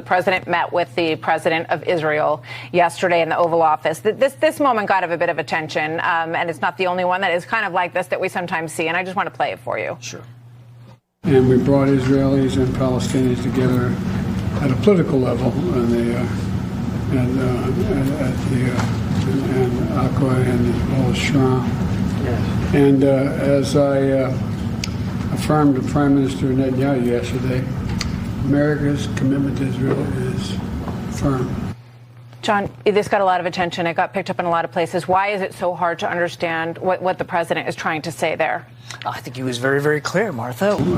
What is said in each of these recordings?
The president met with the president of Israel yesterday in the Oval Office. This moment got a bit of attention, and it's not the only one that is kind of like this that we sometimes see, and I just want to play it for you. Sure. And we brought Israelis and Palestinians together at a political level, and Akwa and all Shram. Yes. And as I affirmed to Prime Minister Netanyahu yesterday, America's commitment to Israel is firm. John, this got a lot of attention. It got picked up in a lot of places. Why is it so hard to understand what the president is trying to say there? I think he was very, very clear, Martha. And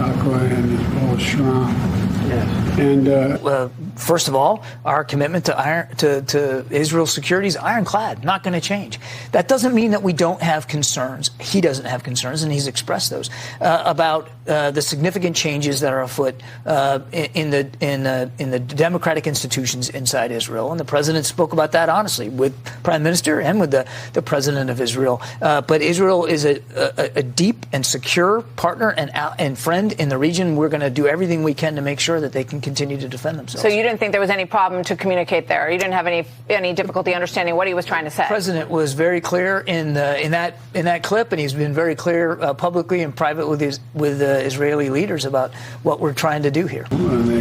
Akwa and all Shram. Yes. And first of all, our commitment to Israel's security is ironclad, not going to change. That doesn't mean that we don't have concerns. He doesn't have concerns, and he's expressed those about the significant changes that are afoot in the democratic institutions inside Israel. And the president spoke about that honestly with Prime Minister and with the president of Israel. But Israel is a deep and secure partner and friend in the region. We're going to do everything we can to make sure that they can continue to defend themselves. So you didn't think there was any problem to communicate there? You didn't have any difficulty understanding what he was trying to say? The president was very clear in that clip, and he's been very clear publicly and private with Israeli leaders about what we're trying to do here. And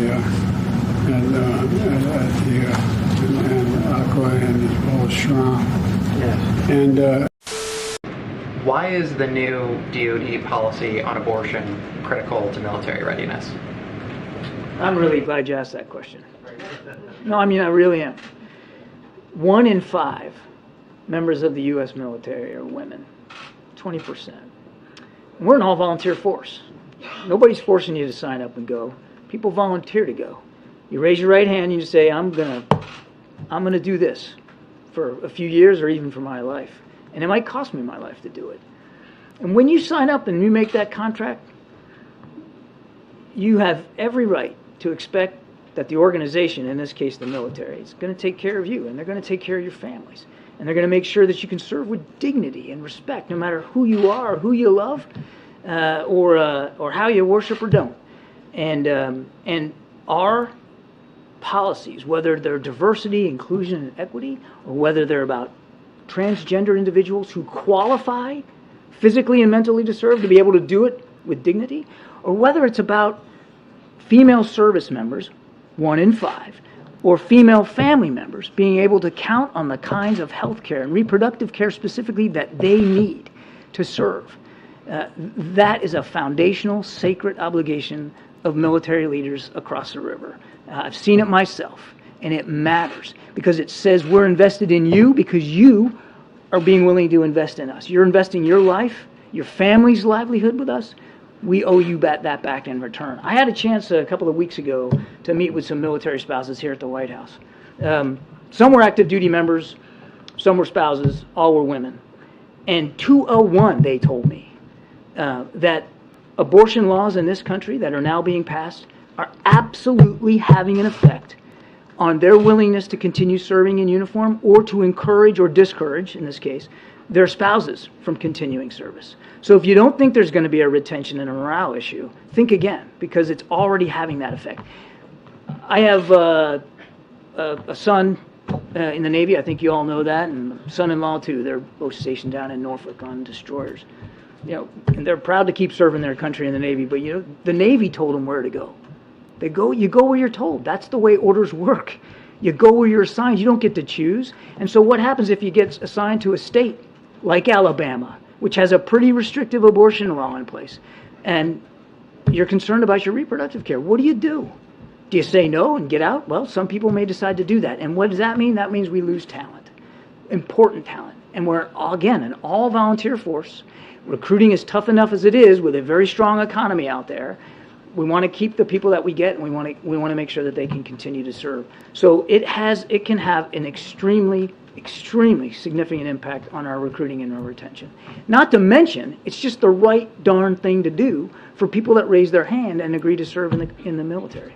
Akwa and all Shram. Yes. And why is the new DoD policy on abortion critical to military readiness? I'm really glad you asked that question. No, I mean, I really am. 1 in 5 members of the U.S. military are women, 20%. We're an all-volunteer force. Nobody's forcing you to sign up and go. People volunteer to go. You raise your right hand and you say, I'm gonna do this for a few years or even for my life. And it might cost me my life to do it. And when you sign up and you make that contract, you have every right to expect that the organization, in this case the military, is going to take care of you, and they're going to take care of your families, and they're going to make sure that you can serve with dignity and respect, no matter who you are, or who you love, or how you worship or don't. And our policies, whether they're diversity, inclusion, and equity, or whether they're about transgender individuals who qualify physically and mentally to serve, to be able to do it with dignity, or whether it's about female service members, 1 in 5, or female family members being able to count on the kinds of health care and reproductive care specifically that they need to serve. That is a foundational, sacred obligation of military leaders across the river. I've seen it myself, and it matters because it says we're invested in you because you are being willing to invest in us. You're investing your life, your family's livelihood with us. We owe you that back in return. I had a chance a couple of weeks ago to meet with some military spouses here at the White House. Some were active duty members, some were spouses, all were women. And 201, they told me, that abortion laws in this country that are now being passed are absolutely having an effect on their willingness to continue serving in uniform or to encourage or discourage, in this case, their spouses from continuing service. So if you don't think there's going to be a retention and a morale issue, think again, because it's already having that effect. I have a son in the Navy. I think you all know that, and son-in-law too. They're both stationed down in Norfolk on destroyers. And they're proud to keep serving their country in the Navy, but the Navy told them where to go. You go where you're told. That's the way orders work. You go where you're assigned. You don't get to choose. And so what happens if you get assigned to a state like Alabama, which has a pretty restrictive abortion law in place, and you're concerned about your reproductive care? What do? Do you say no and get out? Well, some people may decide to do that. And what does that mean? That means we lose talent, important talent. And we're, again, an all-volunteer force. Recruiting is tough enough as it is with a very strong economy out there. We want to keep the people that we get, and we want to make sure that they can continue to serve. So it can have an extremely significant impact on our recruiting and our retention. Not to mention, it's just the right darn thing to do for people that raise their hand and agree to serve in the military.